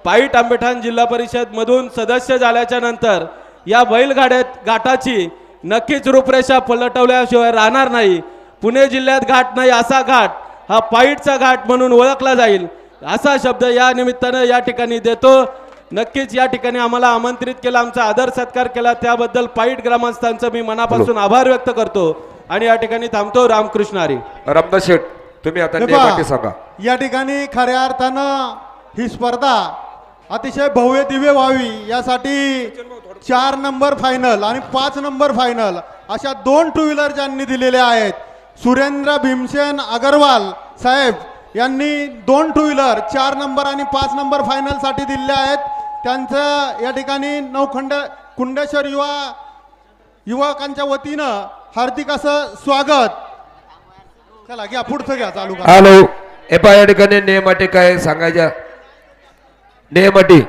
Point Ambethan जिल्हा परिषद मधून सदस्य झाल्याच्या नंतर या बैलगाड्यात घाटाची नक्कीच रूपरेषा पलटवल्याशिवाय राहणार नाही। पुणे जिल्ह्यात घाट नाही असा घाट हा पाईटचा घाट म्हणून ओळखला जाईल असा शब्द या निमित्तानं या ठिकाणी देतो। नक्कीच या ठिकाणी आम्हाला आमंत्रित केला, आमचा आदर सत्कार केला त्याबद्दल पाईट ग्रामस्थांचं मी मनापासून आभार व्यक्त करतो आणि या ठिकाणी थांबतो। रामकृष्ण हरी। रामदास शेठ तुम्ही आता नियमाटी सांगा। या ठिकाणी खऱ्या अर्थानं ही स्पर्धा अतिशय भव्य दिव्य व्हावी यासाठी 4 नंबर फायनल आणि 5 नंबर फायनल अशा 2 टू व्हीलर ज्यांनी दिलेल्या आहेत। सुरेंद्र भीमसेन अग्रवाल साहेब यांनी 2 टू व्हीलर 4 नंबर आणि 5 नंबर फायनल साठी दिलेल्या आहेत। त्यांचं या ठिकाणी कुंडेश्वर युवकांच्या वतीनं हार्दिक असं स्वागत। चला घ्या पुढचं घ्या चालू करा। हॅलो एपा या ठिकाणी नियमाटी काय सांगायच्या नियमाटी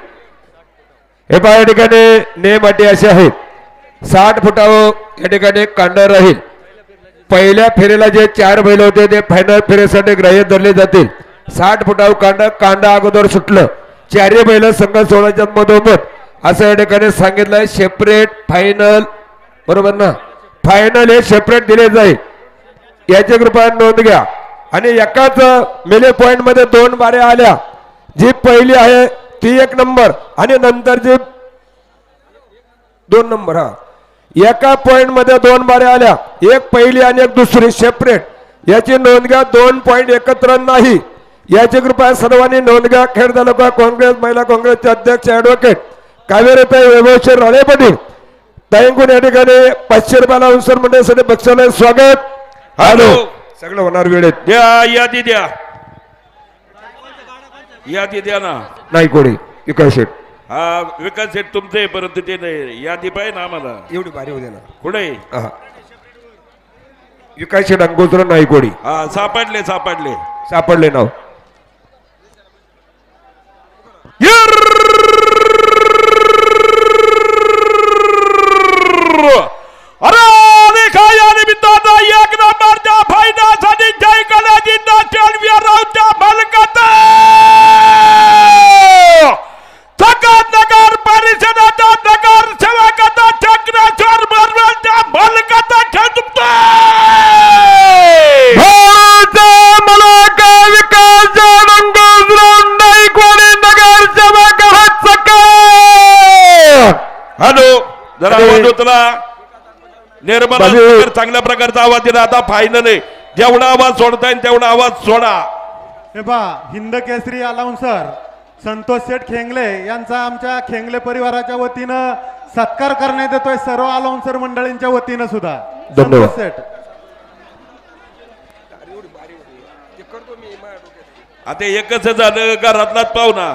एपा या ठिकाणी नियमाटी असे आहेत 60 फुटावर या ठिकाणी कांडा राहील। पहिल्या फेरीला जे 4 बैल होते ते फायनल फेरीसाठी ग्राह्य धरले जातील। 60 फुटावर कांडा अगोदर सुटलं 4 बैल संघ सोडायच्या मधोमध असं या ठिकाणी सांगितलंय। सेपरेट फायनल बरोबर ना, फायनल हे सेपरेट दिले जाईल याची कृपया नोंद घ्या। आणि एकाच मिले पॉइंट मध्ये 2 बाऱ्या आल्या, जी पहिली आहे ती 1 नंबर आणि नंतर जी 2 नंबर हा एका पॉइंट मध्ये 2 बाऱ्या आल्या, एक पहिली आणि एक दुसरी सेपरेट याची नोंद घ्या। 2 पॉइंट एकत्र नाही याची कृपया सर्वांनी नोंद घ्या। खेड तालुका काँग्रेस महिला काँग्रेसचे अध्यक्ष ॲडव्होकेट कावेरीताई वैभवशेठ राणे पाटील ताईंकून या ठिकाणी 500 रुपयाला अवसर मंडळासाठी बक्षाला स्वागत। हॅलो सगळं होणार वेळेत द्या यादी द्या यादी द्या ना। नाही कोणी विकास शेठ हा विकास शेठ तुमचे परंतु ते नाही यादी पाहिजे ना आम्हाला एवढी भारी होते ना कुठे विकास शेठ अंगोत्र नाही कोणी हा सापडले सापडले नाव एक नंबरच्या फायद्यासाठी जय कलाजींना चॅम्पियनच्या मलकत नगर परिषदेचा नगर सेवकाचा चक्रेश्वर बर्वेच्या मलकत खेळतो हॅलो जरा आवाज होतला निर्मला चांगल्या प्रकारचा आवाज दिला। आता फायनल आहे, जेवढा आवाज सोडता येईल तेवढा आवाज सोडा। हे पहा हिंद केसरी अलाउन्सर संतोष शेठ खेंगले यांचा आमच्या खेंगले परिवाराच्या वतीनं सत्कार करण्यात येतोय, सर्व अलाउन्सर मंडळींच्या वतीनं सुद्धा। धन्यवाद संतोष शेठ आता एकच झालं का रत्नात पाहुणा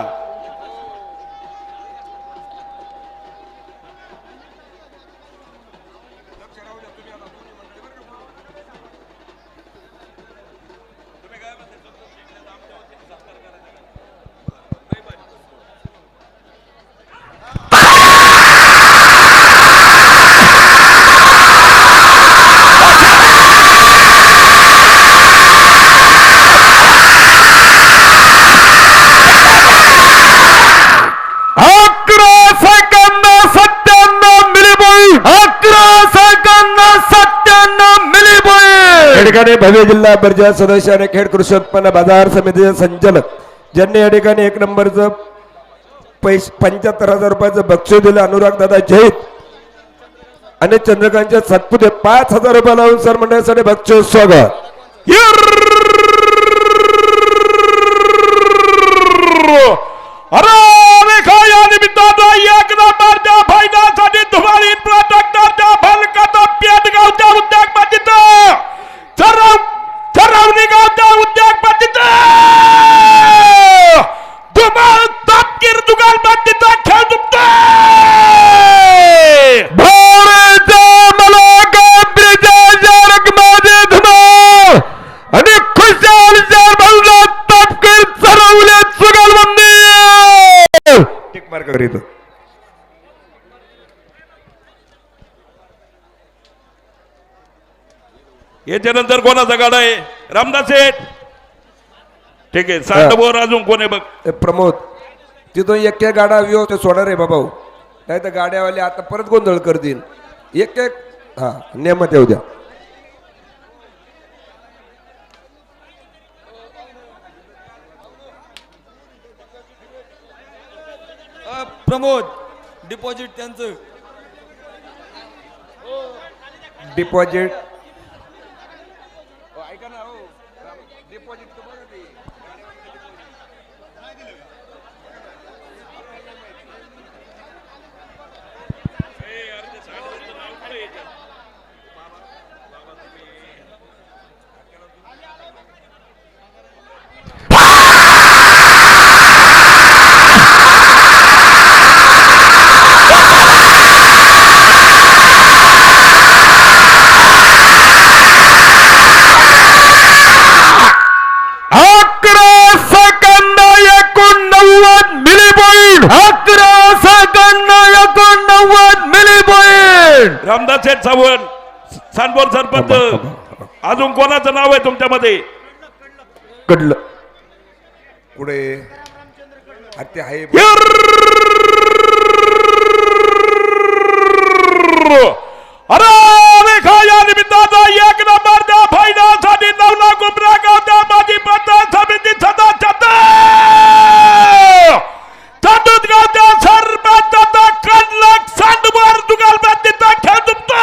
ठिकाणी भव्य जिल्हा परिषद सदस्य आणि खेड कृषी उत्पन्न बाजार समितीचे संचालक ज्यांनी या ठिकाणी 1 नंबरचं 75,000 रुपयाचं बक्षीस दिलं अनुराग दादा जैत आणि चंद्रकांतच्या सातपुते 5,000 रुपये लावून सर मंडळासाठी बक्षीस स्वागत। एक नंबरच्या फायद्यासाठी धुमाळी प्रोडक्टरच्या भलकाचा पेटगावच्या उद्योगपतीचं चरवणी गावच्या उद्योगपतीचं धुमाळ तापकीर दुगालपतीचा खेळ दुखतोय आणि खुशाल तापकीर चरवले सुगालबंदी टिक मार्क करीत याच्यानंतर कोणाचा गाडा आहे? रामदास शेठ ठीक आहे। सांड बोर अजून कोण आहे बघ? प्रमोद तिथून एक एक गाडा व्यवस्थित सोडा रे बाबा, नाही तर गाड्यावाले आता परत गोंधळ करतील. एक एक हा नियमात येऊ द्या. प्रमोद डिपॉझिट त्यांचं डिपॉझिट रामदास शेठ सावंत सानपोर सरपंच. अजून कोणाचं नाव आहे तुमच्यामध्ये? कडलं पुढे ते आहे अरे या निमित्ताचा एक नंबर त्या फायनलसाठी 9 लाख रुपया गावच्या माजी पंचायत समिती सदस्य गावच्या सरपंचाचा कडलक सांडवर जुगालबंदीचा खेळ तुमतोय.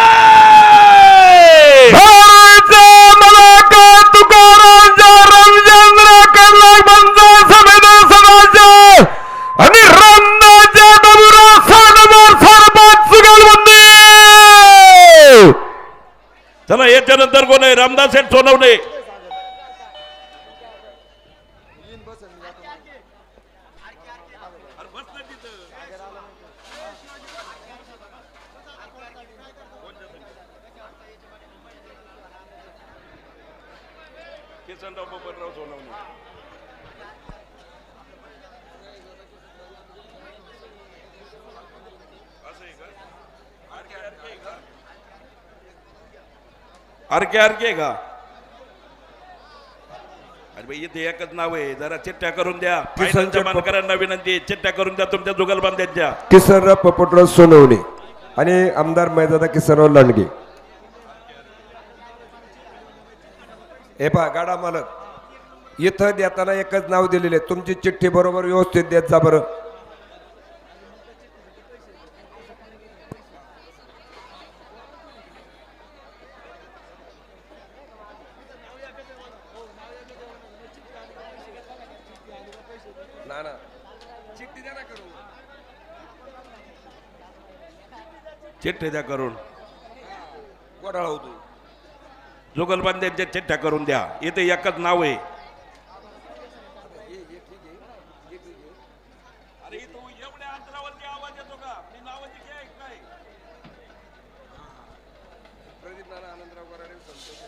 आणि रामदासच्या डबुरा सांडवर सरपंच जुगालबंदी. चला याच्यानंतर कोण आहे? रामदास शेठ सोनवणे. किसनराव बबनराव सोनवणे. आरके आरके का? अरे भाई इथे एकच नाव आहे, जरा चिठ्ठ्या करून द्या. फायनलच्या मानकऱ्यांना विनंती, चिठ्ठ्या करून द्या तुमच्या जुगलबंद्यांच्या. किसनराव पोपटराव सोनवणे आणि आमदार मैदाना किसनराव लांडगे. हे पहा गाडा मालक इथं देताना एकच नाव दिलेले, तुमची चिठ्ठी बरोबर व्यवस्थित देत जा बरं. चिठ्ठी द्या करून. घोटाळा होतो. जुगलबंद्यांच्या चिठ्ठ्या करून द्या. इथे एकच नाव आहे. अरे तू एवढ्या अंतरावरती आवाज येतो का? मी नावाची काय काय? प्रदीप नाना आनंदराव कराडे संतोष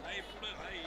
नाही पुढे नाही.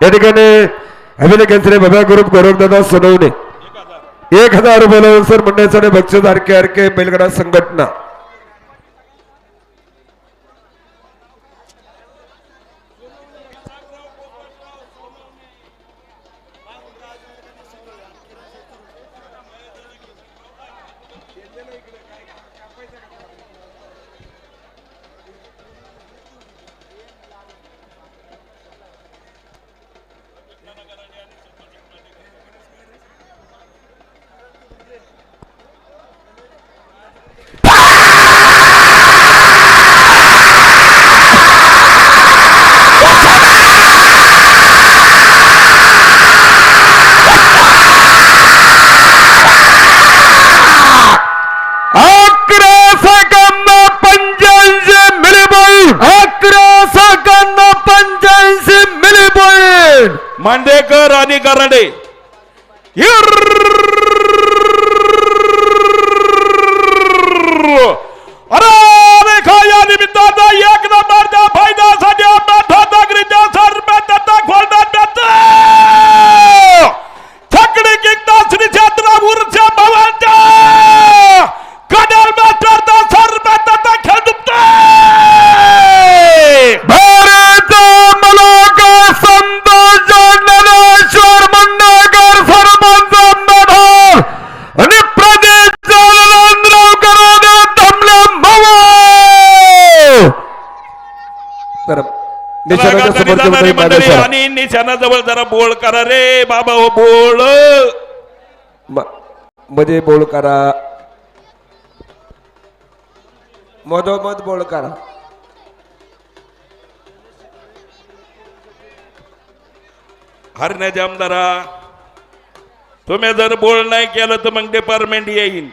या ठिकाणी अभिनय बाबा ग्रुप गौरवदादा सोनवणे 1000 रुपये सर मंडळासाठी बक्षीस आरके आरके बैलगाडा संघटना. Second 85 milli point. मांडेकर आणि गराडे अरे रेखा या निमित्तानं एक नंबरच्या फायद्यासाठी ठाकरेच्या सरपंचाचा खोलण्यात येतो. छकडी किंगडा श्री क्षेत्र ऊर्जा भवनच्या कडल मास्टरचा सरपंचाचा खेळ दुखतोय. भारत मलाका संतोष ज्ञानेश्वर मंडळकर सरपंच आमदार आणि प्रदेश नरेंद्रकरांनी थांबले मंडळी आणि निशाणाजवळ जरा बोल करा रे बाबा. हो बोल मध्ये बोल करा. मधोमध बोल करा. हरण्याचे आमदारा तुम्ही जर बोल नाही केलं तर मग डिपार्टमेंट येईल.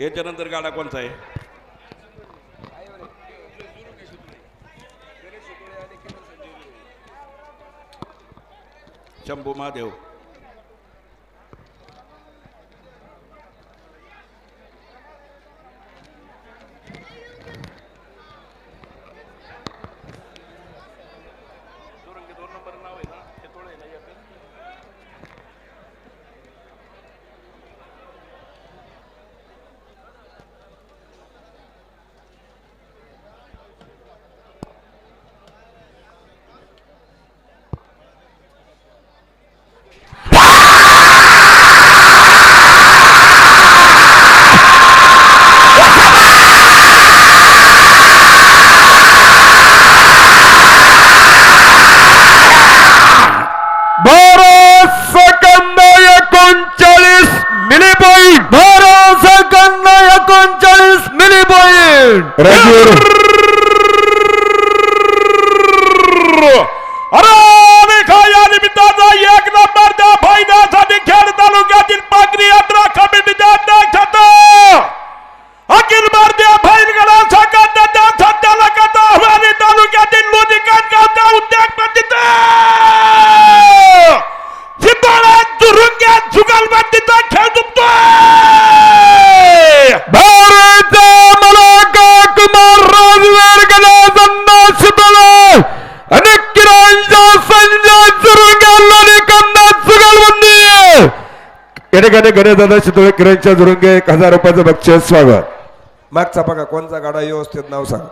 याच्यानंतर गाडा कोणता आहे? शंभू महादेव. अरे रेखा या निमित्तानं एक नंबरच्या फायद्यासाठी खेड तालुक्यातील पागरी यात्रा कमिटीच्या अध्यक्षता अखिल भारतीय बैलगाडा संघटनेच्या संचालकाचा हवाली तालुक्यातील लोणीकाठ गावचा उद्योगपतीचा जिंबाळ्यात दुरुंग्यात जुगलबंदीचा खेळ दुखतोय. भारत मलाका कुमार राजवीर गणा संदास शिपला आणि किरांच्या संजय जुरुंग्याला निकंदा जुगलबंदी. या ठिकाणी गणेशदादा शितोळे किरणच्या जुरुंगे 1000 रुपयाचं बक्षीस स्वागत. मागचा बघा कोणचा गाडा व्यवस्थित नाव सांगा.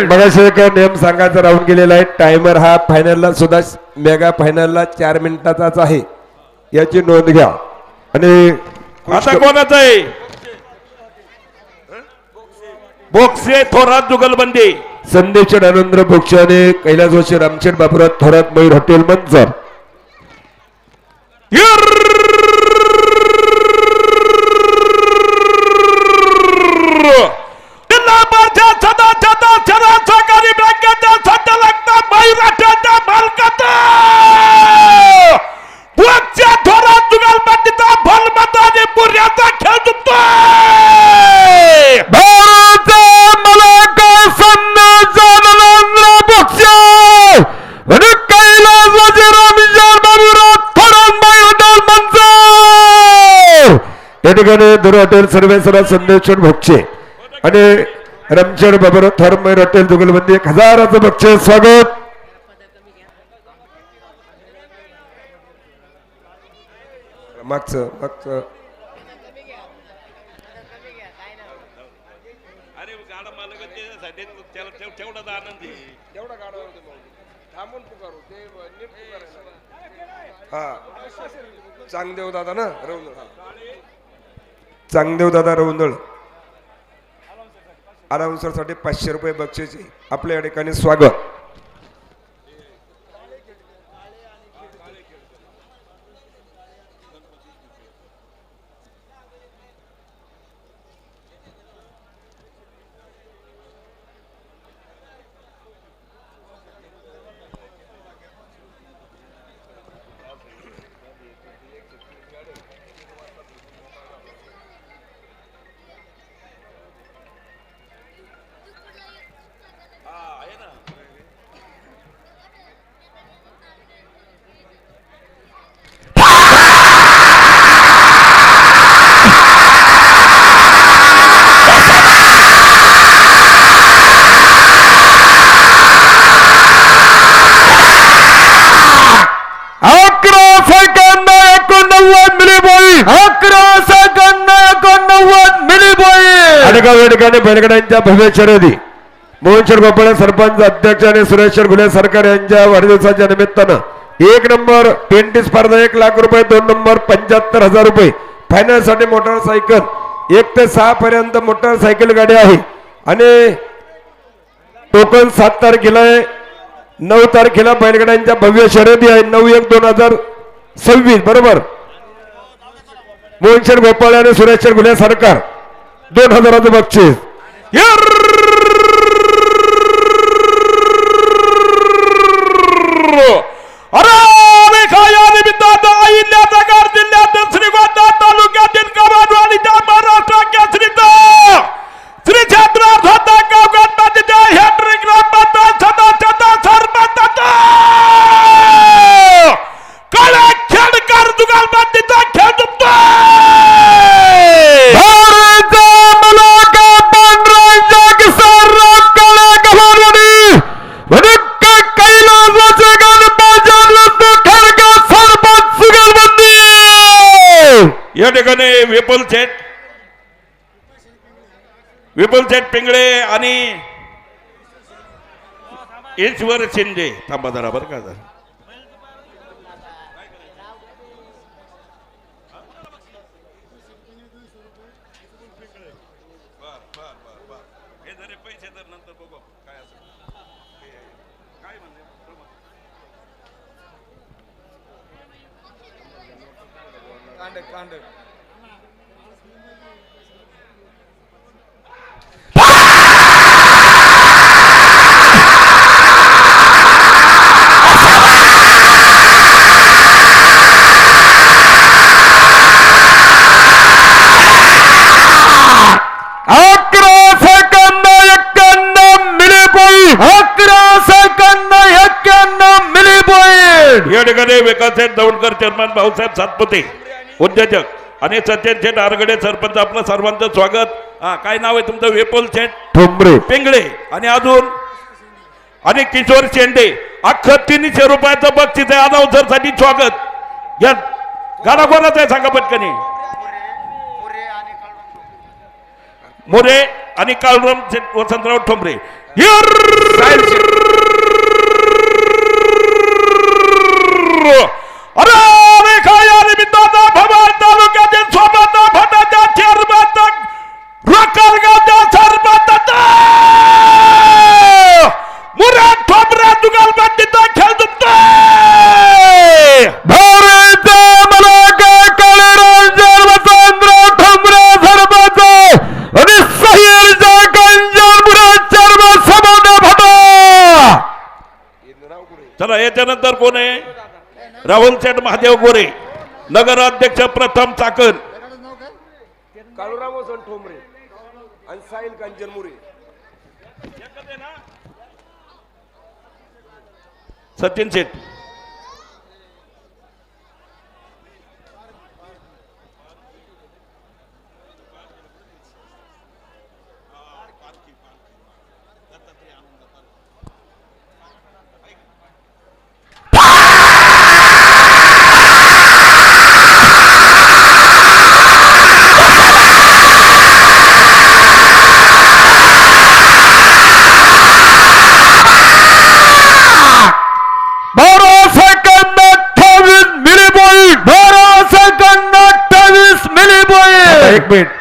मगाशी एक नियम सांगायचा राहून गेलेला आहे. टायमर हा फायनलला सुद्धा मेगा फायनलला 4 मिनिटाचाच आहे, याची नोंद घ्या. आणि आता कोणाचं आहे? बोक्से थोरात जुगलबंदी. संदेश नरेंद्र बोक्षे आणि कैलास जोशी रामचंद बापरात थोरात मयूर हॉटेल मंचर. या ठिकाणी धुरा हॉटेल सर्वेसरा संदेश भोक्षे आणि रामचंद बाबर थर्मर हॉटेल जुगलबंदी 1000चं बक्षीस स्वागत. मागचं चांगदेव दादा ना चांगदेव दादा रवंदळ अनाउन्सर साठी 500 रुपये बक्षीस आपल्या या ठिकाणी स्वागत. ठिकाणी बैलगाड्यांच्या भव्य शर्यती मोहनशर गोपाळ सरपंच अध्यक्ष आणि सुरेश्वर घुले सरकार यांच्या वाढदिवसाच्या निमित्तानं 1 नंबर 20 स्पर्धा 1 लाख रुपये, 2 नंबर 75,000 रुपये. फायनल साठी मोटरसायकल 1 ते 6 पर्यंत मोटरसायकल गाडी आहे आणि टोकन 7 तारखेला आहे. 9 तारखेला बैलगाड्यांच्या भव्य शर्यती आहे. 9/1/2026 बरोबर. मोहनशर गोपाळ आणि सुरेश्वर घुले सरकार 2000चं बक्षीस. तालुक्यातील कमानवाडीच्या महाराष्ट्र केसरीचा श्री क्षेत्र हॅट्रिक सरपंचाचा काळ्या खेडकर जुगालबंदीचा खेळ जिंकतोय. या ठिकाणी विपुल शेठ पिंगळे आणि ईश्वर शिंदे थांबा जरा बरं का. पैसे तर नंतर बघू काय असं काय म्हणले कांड या ठिकाणी विकास शेठ दौंडकर चेअरमन, भाऊसाहेब सातपुते उद्योजक आणि सत्यन शेठ आरगडे सरपंच, आपलं सर्वांचं स्वागत. काय नाव आहे तुमचं? विपुल शेठ ठोंबरे पिंगळे आणि अजून आणि किशोर शेंडे. अख्खं 300 रुपयाचं बक्षीस आहे. अनाउन्सर साठी स्वागत. या गाणं कोणाचं आहे सांगा पटकनी. मोरे आणि काळूराम शेठ वसंतराव ठोंबरे अरे रेखा या निमित्तानं भवानी तालुक्यातील सोबत फटाच्या चेअरमॅन रकलगावच्या सरपंच मुराद ठोंबरे दुगालबंदीचा खेळ जिंकतोय भारत मलाका काळूराम वसंतराव ठोंबरे सरपंच आणि सह्याद्रीचा कंजर मुराद चेअरमॅन समोर फटा. चला याच्यानंतर कोण आहे राहुल शेठ महादेव गोरे नगराध्यक्ष प्रथम चाकण काळूराम वसंत ठोंबरे आणि साहिल कंजरमुरे. सचिन शेठ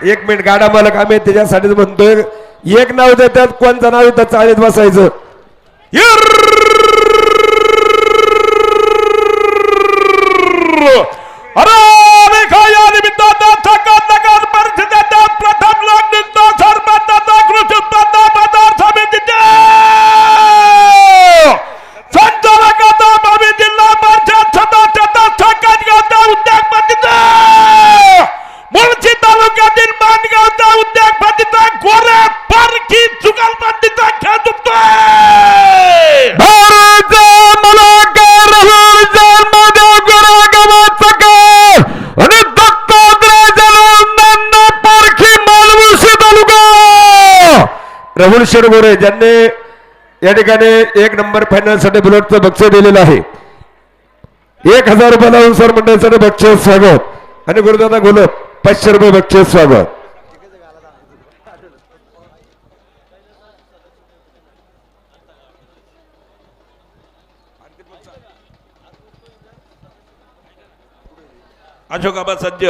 एक मिनिट गाडा मालक आम्ही त्याच्यासाठीच म्हणतोय एक नाव देतात कोणतं नाव येतं चाळीत बसायचं. अरे रेखा या निमित्तानं नगर परिषदेच्या प्रथम निवडणुकीत सरपंचाचा कृषी उत्पन्न बाजार समितीचे संचालकाचा भावी जिल्हा परिषद सदस्याचा सकटगावचा उद्योगपतीचा मुळशी तालुक्यातील माणगावचा उद्योगपतीचा गोरे पारखी जुगलबंदीचा खेळ जिंकतोय. भारत मलाका राहुल जन्मदेव गोरागावाचा खेळ आणि दत्तात्रय जलवंतांना पारखी मालवशी तालुका. राहुल शेडगोरे ज्यांनी या ठिकाणी 1 नंबर फायनल साठी बुलेटचं बक्षीस दिलेलं आहे. 1000 रुपये लावून सर मंडळासाठी बक्षीस स्वागत आणि गुरुदादा गोलप 500 रुपये बक्षीस स्वागत. अशोक आबा सज्ज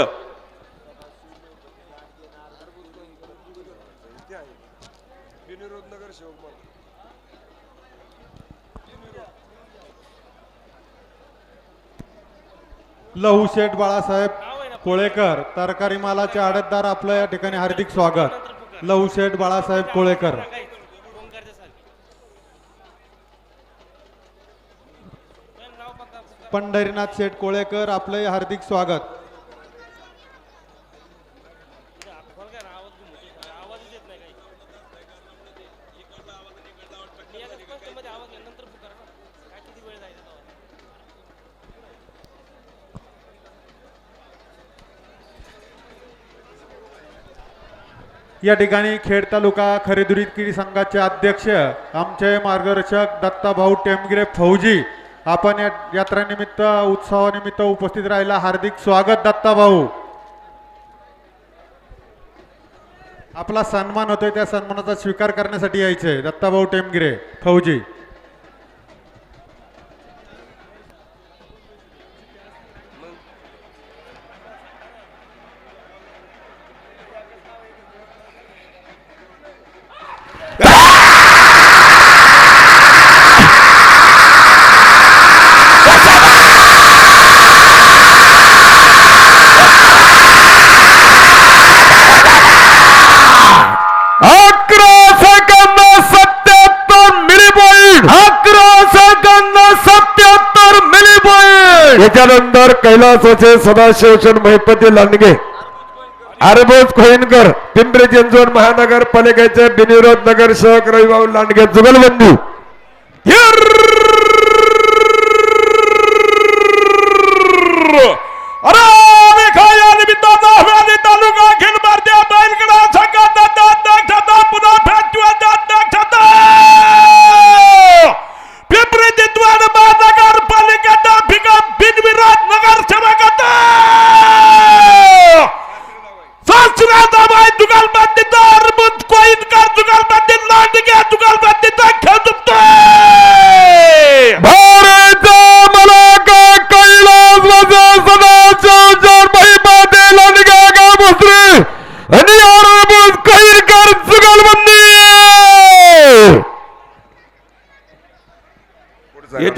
लहू शेठ बाळासाहेब कोळेकर तरकारी मालाचे आडतदार आपलं या ठिकाणी हार्दिक स्वागत. लहू शेठ बाळासाहेब कोळेकर. पंढरीनाथ शेठ कोळेकर आपलं हार्दिक स्वागत. या ठिकाणी खेड तालुका खरेदी विक्री संघाचे अध्यक्ष आमचे मार्गदर्शक दत्ताभाऊ टेमगिरे फौजी आपण या यात्रेनिमित्त उत्सवानिमित्त उपस्थित राहिला हार्दिक स्वागत. दत्ताभाऊ आपला सन्मान होतोय त्या सन्मानाचा स्वीकार करण्यासाठी यायचंय. दत्ताभाऊ टेमगिरे फौजी. त्याच्यानंतर कैलासाचे सदाशिवशन महिपती लांडगे अरबोज खोईनकर पिंपरी चिंचवड महानगरपालिकेचे बिनविरोध नगरसेवक रविभाऊ लांडगे जुगलबंदी. तालुका अखिल भारतीय बैलगाडा संघाचा अध्यक्षता पुन्हा अध्यक्षता पिंपरी चिंचवड महानगरपालिकेचा बिनविरोध नगरसेवकाचा सासऱ्याचा बाई जुगलबंदीचा अरबोज खोईनकर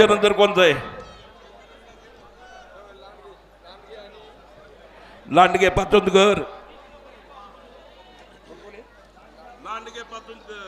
त्याच्यानंतर कोणतं आहे लांडगे पाचोदकर लांडगे पाचोदकर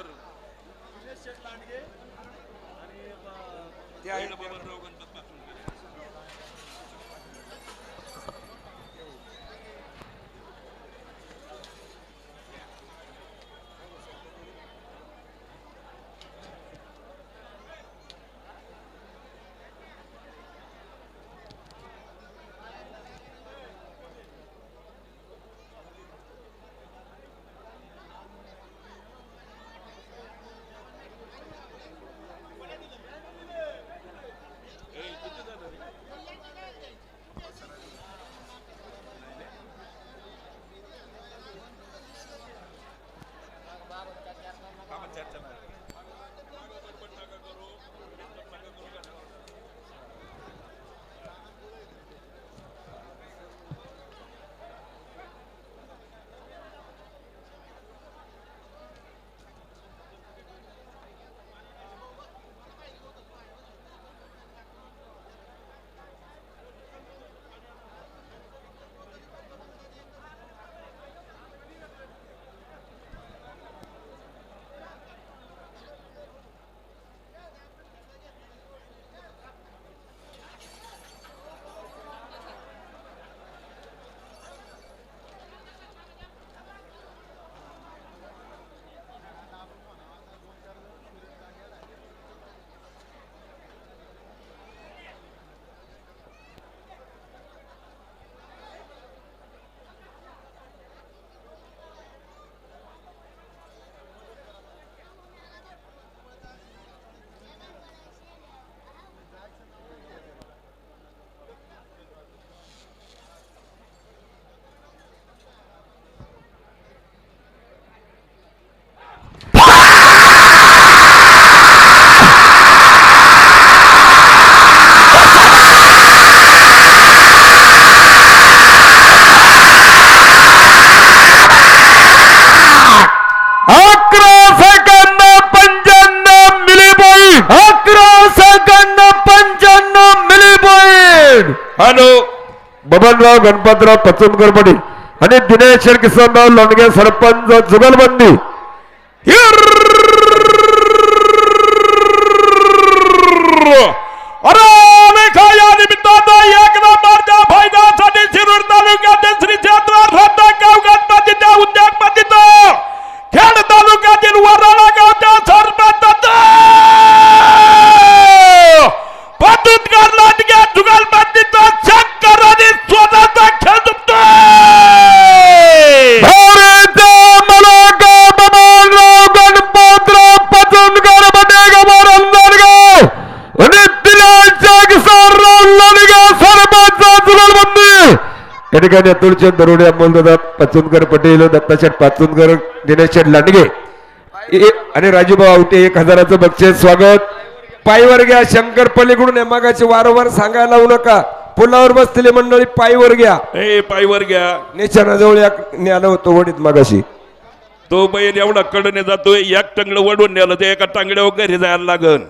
हॅलो बबनराव गणपतराव पचूनकर पाटील आणि दिनेश किसनराव लोणगे सरपंच जुगलबंदी अरे या निमित्तानं एक नंबरच्या फायद्यासाठी शिरूर तालुक्यातील श्री क्षेत्र गाव गणपतीच्या उद्योगपतीचं खेड तालुक्यातील वराळा गावच्या सरपंचाचं पतुतकर लांडगे जुगलबंदीचा शंकर आणि स्वतःचा खेळ दुखतोय गणपतराव पचूनकर या ठिकाणी अतुलचंद दरोडे अंमलदार पचूनकर पटेल दत्ताशेठ पाचूनकर दिनेश लांडगे आणि राजूभाऊ आवटे 1000चं बक्षीस स्वागत पायवर घ्या शंकर पलीकडून मागाचे वारंवार सांगायला लावू नका पुलावर बसलेली मंडळी पायवर घ्या पायवर घ्या निशाणाजवळ न्यायला होतो वडीत मागाशी तो बैल एवढा कडने जातोय एक टंगड वडून न्याला ते एका टांगड्यावर घरी जायला लागन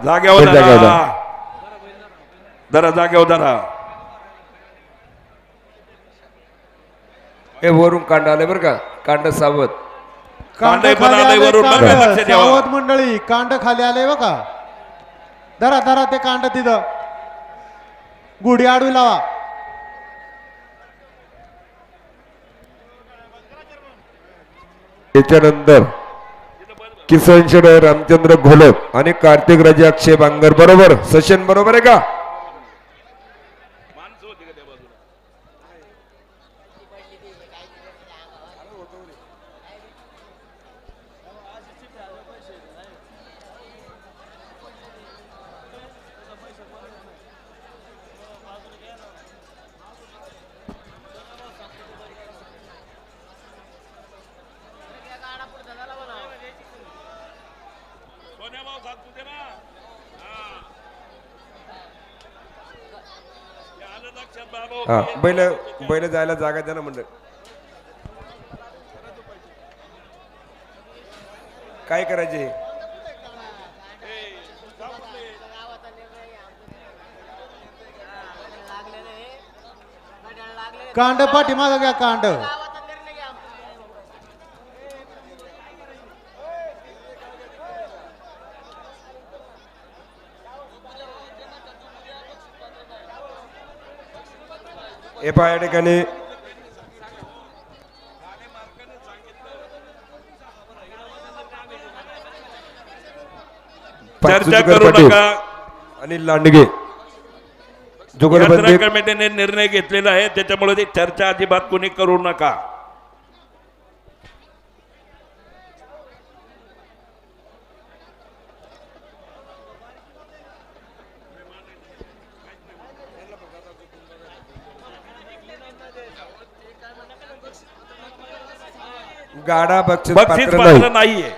जाग्यावर धरा जाग्यावर धरा हे वरून कांड आले बरं का कांड सावध कांड पण खाली आलंय आले, वरून, कांड. बरं का? लक्ष ठेवा. सावध मंडळी कांड खाली आले बघा धरा धरा ते कांड तिथं गुढी आडवी लावा त्याच्यानंतर किसन शेड रामचंद्र घोलप आणि कार्तिक राजा अक्षय बांगर बरोबर. सशन बरोबर आहे का? हा बैल बैल जायला जागा द्या ना म्हणलं. काय करायचे? कांड पाठीमागं घ्या कांड. हे पहा या ठिकाणी चर्चा करू नका. आणि लांडगे जुगलबंदी यात्रा कमिटीने निर्णय घेतलेला आहे, त्याच्यामुळे ती चर्चा अजिबात कोणी करू नका. गाडा बक्षीस बक्षीस पात्र पात्र नाही. नाहीये.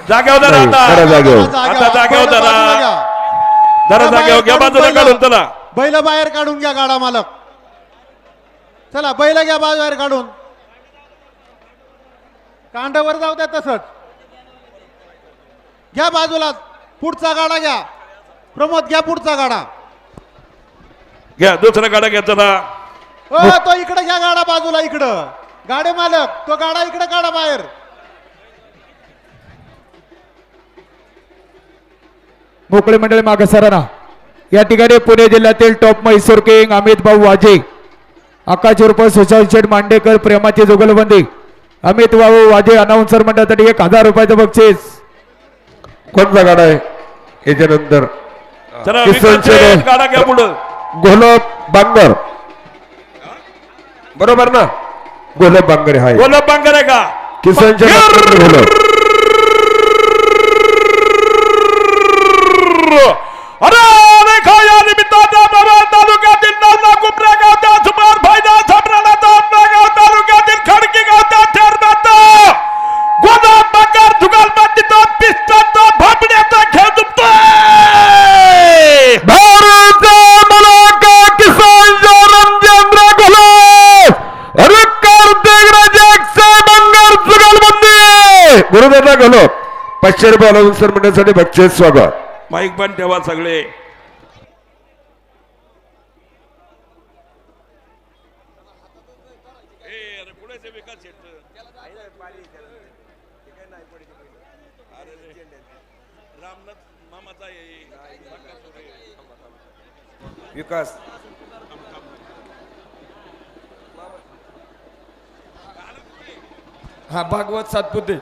जागेवर धरा नाही, आता. जरा जागेवर. आता जागेवर धरा. बाजूला घ्या. जरा जागेवर घ्या, बाजूला काढून चला. बैल बाहेर काढून घ्या गाडा मालक. चला बैल घ्या बाहेर काढून. कांडावर जाऊ द्या तसंच. घ्या बाजूला. पुढचा गाडा घ्या. प्रमोद घ्या पुढचा गाडा. घ्या दुसरा गाडा घ्या चला. तो इकडे घ्या गाडा बाजूला इकडं. गाडे मालक तो गाडा इकडे काढा बाहेर. मोकळे मंडळी मागे सरांना. या ठिकाणी पुणे जिल्ह्यातील टॉप म्हैसूर किंग अमित भाऊ वाजे, आकाश उर्फ सुशांत शेठ मांडेकर, प्रेमाची जुगलबंदी. अमित भाऊ वाजे अनाउन्सर मंडळासाठी 1000 रुपयाचं बक्षीस. कोणता गाडा आहे याच्यानंतर? चला किसन विकास शेठ शेठ, गाडा घ्या पुढं. घोलप बांगर बरोबर ना? घोलप बांगर आहे. गोलब बांगर आहे का? किसन शेठ रामचंद्र घोलप. अरे खाया निमित्तानं बाबा तालुक्यातील नवला कुपऱ्या गावच्या सुमार फायदा सापराला गाव तालुक्यातील खडकी गावच्या ठरमाता गोलब बांगर जुगालबंदीचा पिस्टनचा भापण्याचा खेळ जुंपतोय. किसन रामचंद्र घोलप अरे कार्तिक राजा अक्षय बांगर जुगलबंदी. गुरुदादा घोलप 500 रुपये अनाउन्सर मंडळासाठी बक्षीस. स्वागत. माईक पण ठेवा सगळे. विकास हा भागवत सातपुते.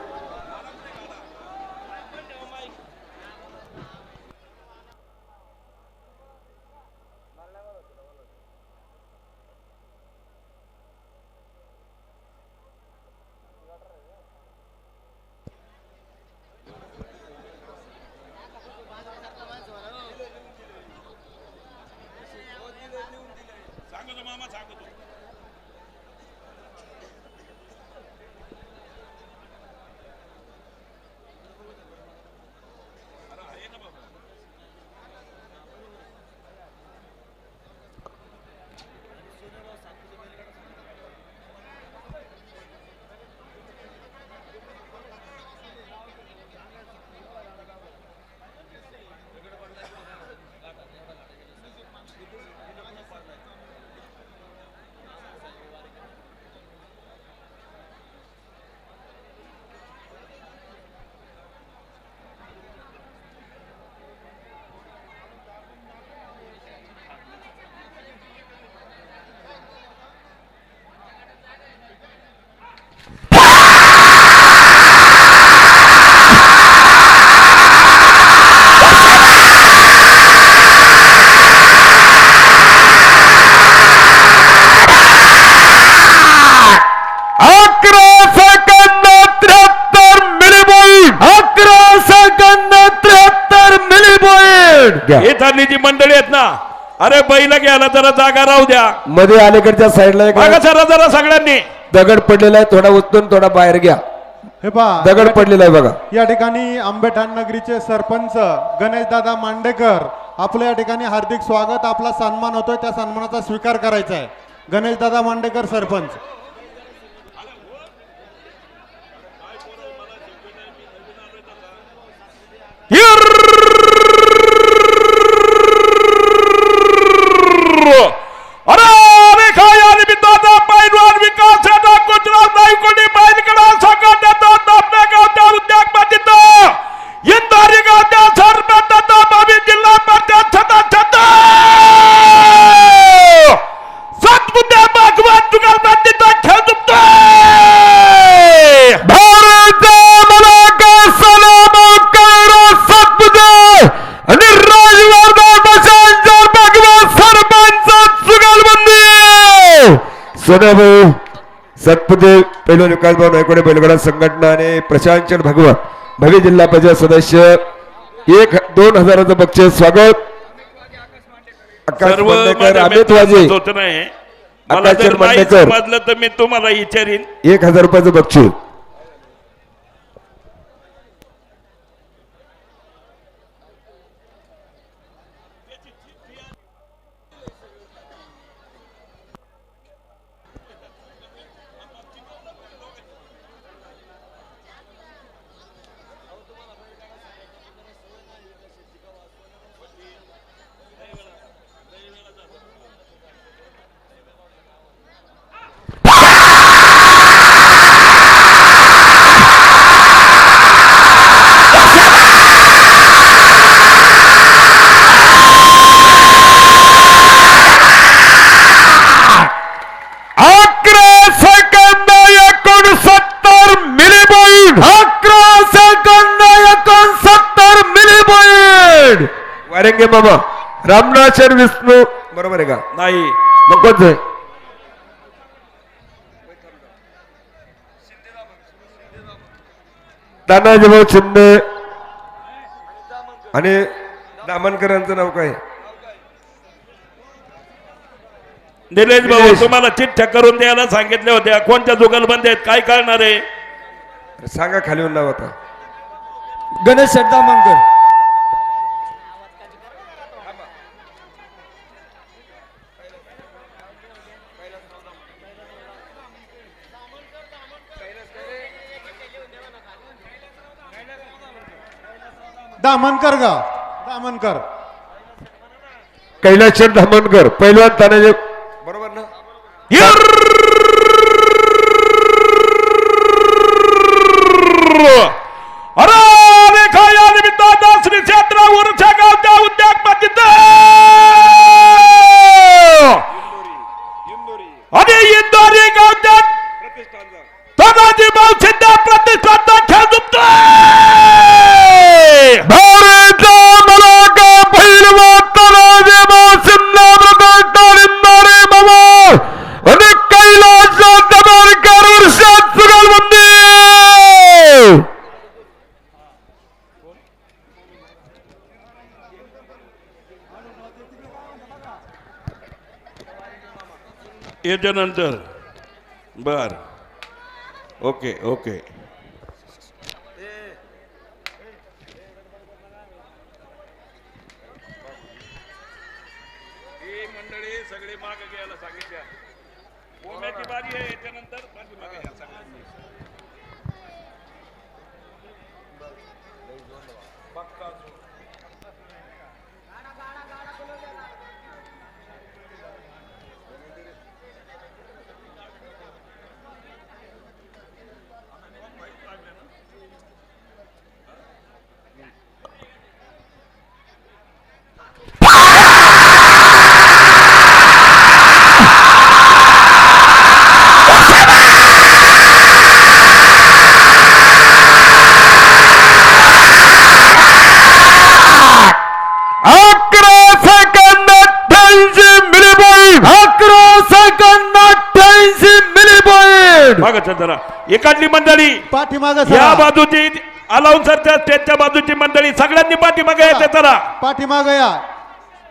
घ्या. ही चालली जी मंडळी आहेत ना, अरे बैल घ्यायला जरा जागा राहू द्या. मध्ये अलीकडच्या साईडला एक बघा जरा सगळ्यांनी. दगड पडलेला आहे, थोडा उचलून थोडा बाहेर घ्या. हे पहा दगड पडलेला आहे बघा. या ठिकाणी आंबेठाण नगरीचे सरपंच गणेशदादा मांडेकर आपलं या ठिकाणी हार्दिक स्वागत. आपला सन्मान होतोय, त्या सन्मानाचा स्वीकार करायचा आहे. गणेशदादा मांडेकर सरपंच. अरे रेखाया निमित्ताचा पैलवान विकास यादव गुजरात नायकोनी बैलकडा संघटनेचा आपल्या गावच्या उद्योगपतीत इंदारी गावच्या सरपंचाचा भावी जिल्हा परिषद सदस्य सतपुते भगवान जुगलबंदीचा खेळ जिंकतोय. भारत मलाका सलाम करो सतपुते आणि राजवर्धन बसांजर भगवान सरपंच जुगलबंदी सोनाभाऊ सतपुते पहिलो विकास भाऊ नायकोडे बैलगाडा संघटना आणि प्रशांत भगवान भव्य जिल्हा परिषद सदस्य 1,000-2,000चं बक्षीस स्वागत. आकाश सर्व मांडेकर, माझ्या अमित मित्रांचं वाजे सूचना आहे. मला आकाश जर नाही मांडेकर. समजलं तर मी तुम्हाला विचारीन. 1,000 रुपयाचं बक्षीस. वारेंगे मामा रामनाथ विष्णू बरोबर आहे का? नाही मग कोणतं आहे? तानाजी भाऊ शिंदे आणि दामनकरांचं नाव काय? निलेश भाऊ तुम्हाला चिठ्ठ्या करून द्यायला सांगितल्या होत्या. कोणत्या जुगलबंदी आहेत काय करणार आहे? सांगा खाली नाव आता. गणेश शेट्टामंकर. दामनकर गा दामनकर. कैलास धामणकर पहिलवान तानाजी बरोबर ना? अरे रेखाया निमित्ताचा श्री क्षेत्र उरच्या गावच्या उद्योगपतीत आणि इंदोरी गावच्या तानाजी भाऊ शिंदे प्रतिष्ठानचा खेळ जिंकतोय. भारत मलाका पहिलवान तानाजी भाऊ शिंदे प्रकटणारे मामा आणि कैलास धामणकर वर्षात जुगलबंदी. याच्यानंतर बर ओके ओके मंडळी सगळे मागे घ्यायला सांगितल्या. ओम्याची बारी आहे याच्यानंतर मागे घ्या सगळ्यांनी. जरा एकातली मंडळी पाठीमागं या सरा. बाजूची अलाउन्सरच्या स्टेजच्या बाजूची मंडळी सगळ्यांनी पाठीमागे यायचे चला. पाठीमागे या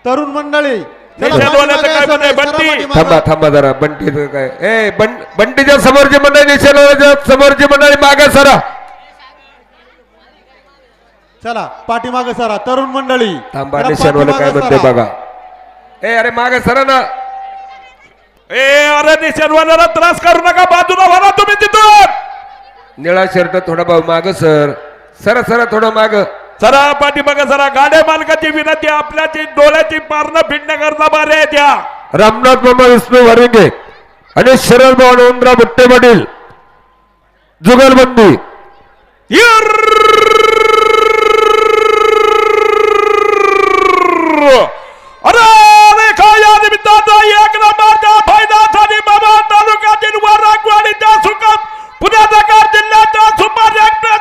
तरुण मंडळी. चला, निषेधवाल्याचं पाठीमागे काय या मत आहे, सगळे, बंटी? चला पाठीमागे. थांबा थांबा जरा बंटीचं काय बंटीच्या समोरची मंडळी निषेधवाल्याच्या समोरची मंडळी मागे सरा. चला पाठीमागे सरा तरुण मंडळी. थांबा जरा निषेधवाला काय पाठीमागे म्हणते सरा. बघा. अरे मागे सरा ना. अरे निषेधवाल्याला त्रास करू नका, बाजूला व्हा तुम्ही तिथून. निळा शर्ट थोडा भाऊ माग सर. सरा सरा थोडं माग. जरा पाठीमागे जरा. गाड्या मालकाची विनंती, आपल्याची डोळ्याची पारणं फिरण्याकरता बारे आहेत या. रामनाथ मामा विष्णू वरिंगे आणि शरद भाऊ नोंदराव बुट्टे पाटील जुगलबंदी. अरे रेखा या निमित्ताचा एक नंबरचा फायदासाठी बाबा तालुक्यातील वरागवाडीच्या सुकम पुण्यानगर जिल्ह्याच्या सुपर एक्सप्रेस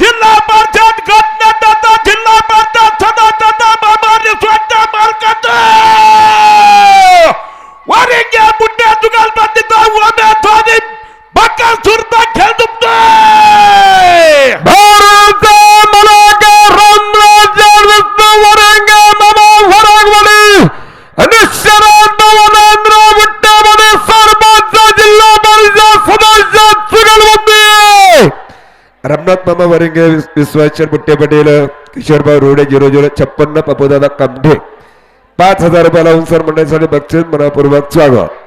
जिल्हा परिषद गटनेत्याचा जिल्हा परिषद सदस्याचा बाबा स्वतः मालकाचा वरिंगे बुड्या जुगलबंदीचा उमेदवारी बक्का सुरता खेळ तुमतोय. भारत मलाका रामराज्य विष्णू वरिंगे मामा वरागवाडी आणि शरद भाऊ नोंदराव बुट्टे पाटील सरपंच जिल्हा परिषद सदस्य जुगलबंदी. रामनाथ मामा वरिंगे विश्वासचंद बुट्टे पाटील किशोरभाऊ रोडे 0056 पप्पूदादा कामढे 5000 रुपये लावून सर मंडळीसाठी बक्षीस मनापूर्वक स्वागत.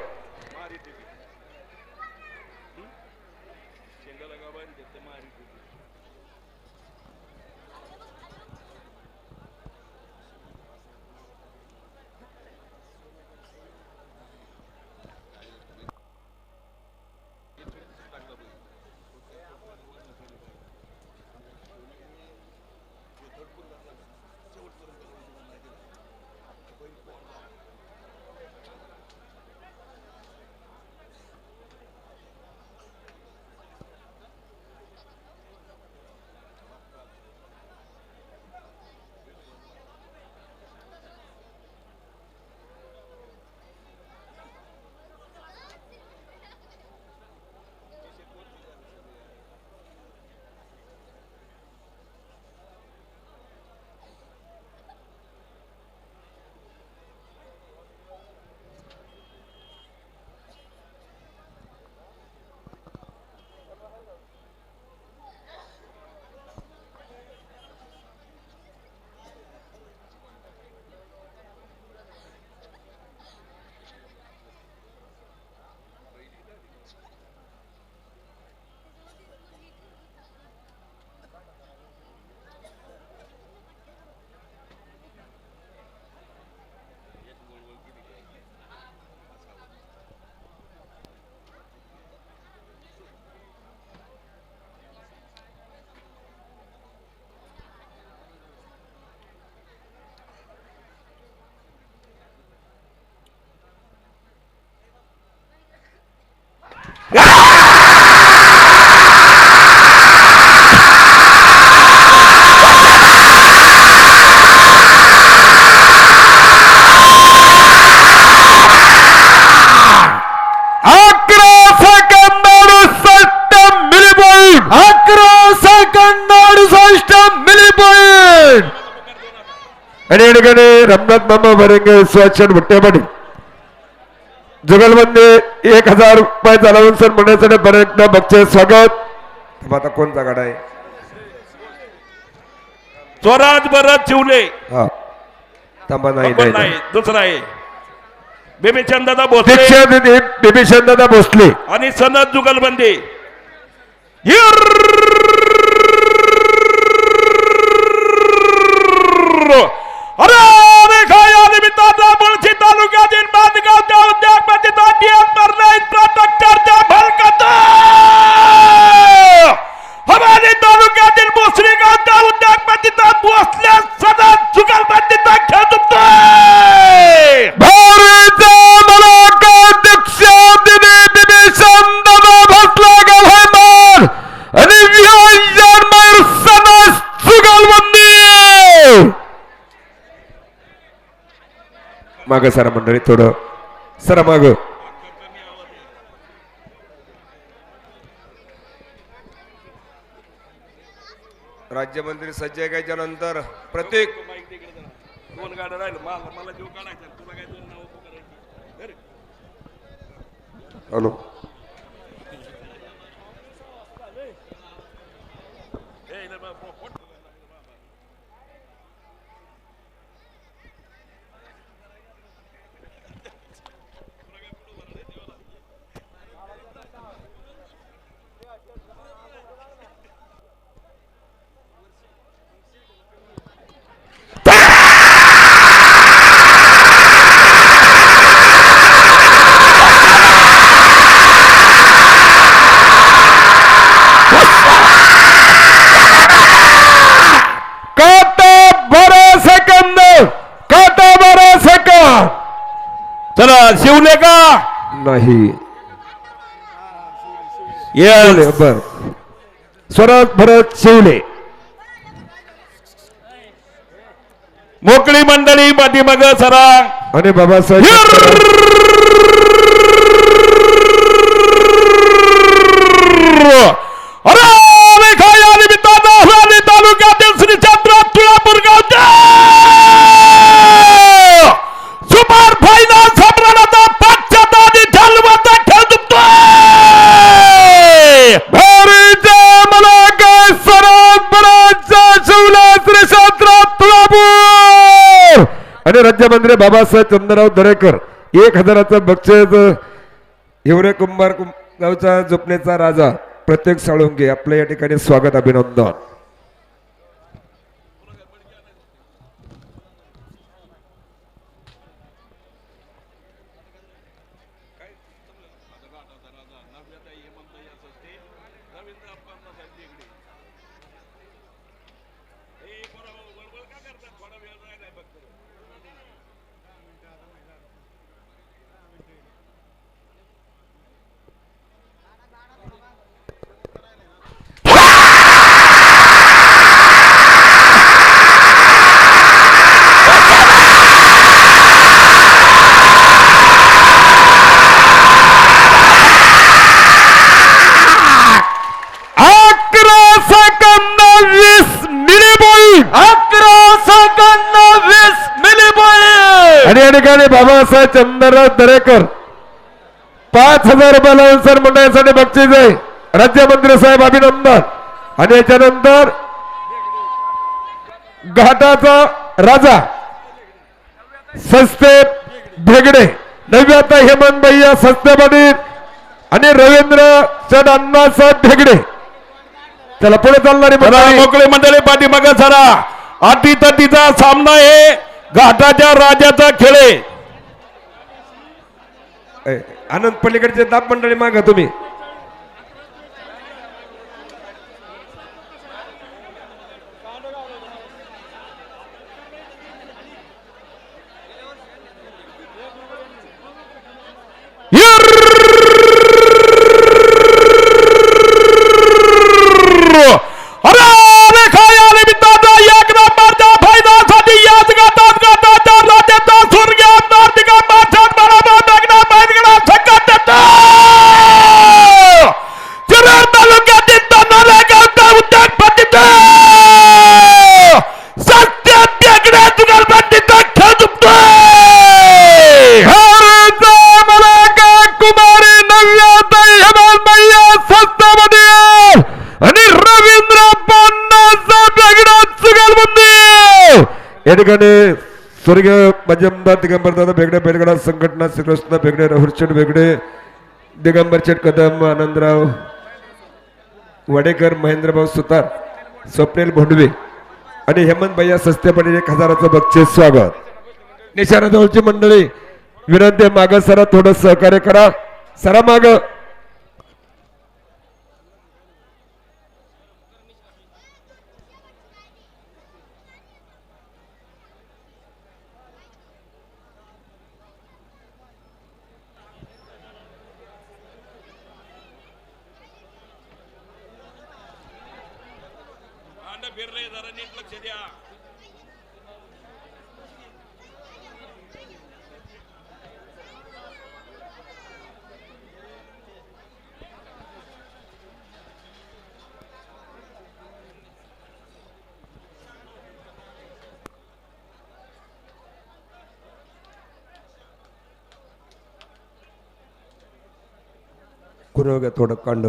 आणि या ठिकाणी रामनाथ मामा वरिंगे विश्वासचंद बुट्टे पाटील जुगलबंदी 1000 रुपये चालवून सर म्हणण्यासाठी बरं एकदा बक्षीस स्वागत. आता कोणता गाडा आहे? स्वराज भरत शिवले. हा थांबा नाही नाही दुसरा आहे बिबिचंदादा भोसले दीक्षा बिबिचंदादा भोसले आणि सनद जुगलबंदी. अरे रेखा या निमित्ताचा मुळशी तालुक्यातील बांधगावच्या उद्योगपतीसाठी ट्रॅक्टरच्या भलकत हवाली तालुक्यातील भोसरी गावच्या उद्योगपतीचा भोसले सदा जुगलबंदीचा खेळ तुमतोय. भारत मलाका दीक्षा दिने बिबिचंदादा भोसले गव्हर्नर आणि विहार सदा जुगलबंदी. माग सरा मंडळी थोडं सरा माग. राज्यमंत्री सज्ज एकाच्या नंतर प्रत्येक दोन गाड्या राहिलं मला जीव काढायचा तुला काय दोन नाव करायची हॅलो चला शिवले का नाही Yes. बर स्वराज भरत शिवले मोकळी मंडळी पाठीमाग सरा आणि बाबासाहेब तालुक्यातील श्री चंद्र तुळापूर गावचे सुपर फायनल सम्राटाचा पक्षात ढलवता खेळ दुखतोय मला काय स्वराज भरत शिवले श्री चंद्र तुळापूर आणि राज्यमंत्री बाबासाहेब चंद्रराव दरेकर 1000चं बक्षीस हिवरे कुंभार गावचा झोपण्याचा राजा प्रत्येक साळुंगे आपल्या या ठिकाणी स्वागत अभिनंदन आणि या ठिकाणी बाबासाहेब चंद्रराव दरेकर 5000 रुपये लावून मंडळासाठी बक्षीस आहे राज्यमंत्री साहेब अभिनंदन आणि याच्यानंतर घाटाचा राजा सस्ते भेगडे नव्याता हेमंत भैया सस्ते पाटील आणि रवींद्र चंद अण्णासाहेब भेगडे चला पुढे चालणारी मोकळी मंडळी पाठीमाग सरा अटीतटीचा सामना आहे घाटाच्या राजाचा खेळ आनंद पलीकडचे दाब मंडळी मागा तुम्ही या ठिकाणी स्वर्गीय माजी आमदार दिगंबर दादा भेगडे बेलगडा संघटना श्रीकृष्ण भेगडे राहुलचंद भेगडे दिगंबर चेट कदम आनंदराव वडेकर महेंद्रभाऊ सुतार स्वप्नील भोंडवे आणि हेमंत भैया सस्ते पाटील 1000चं बक्षीस स्वागत निशाणाजवळची मंडळी विनंती माग सरा थोडं सहकार्य करा सरा माग फिरले जरा नीट लक्ष द्या पुढं घ्या थोडं कांड.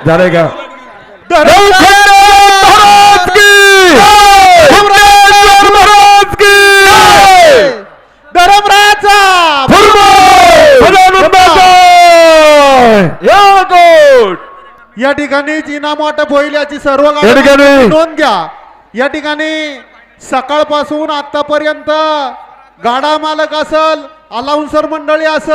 झाले का या ठिकाणी इनाम वाटप होईल याची सर्व या ठिकाणी नोंद घ्या. या ठिकाणी सकाळपासून आतापर्यंत गाडा मालक असल, अलाउन्सर मंडळी असल,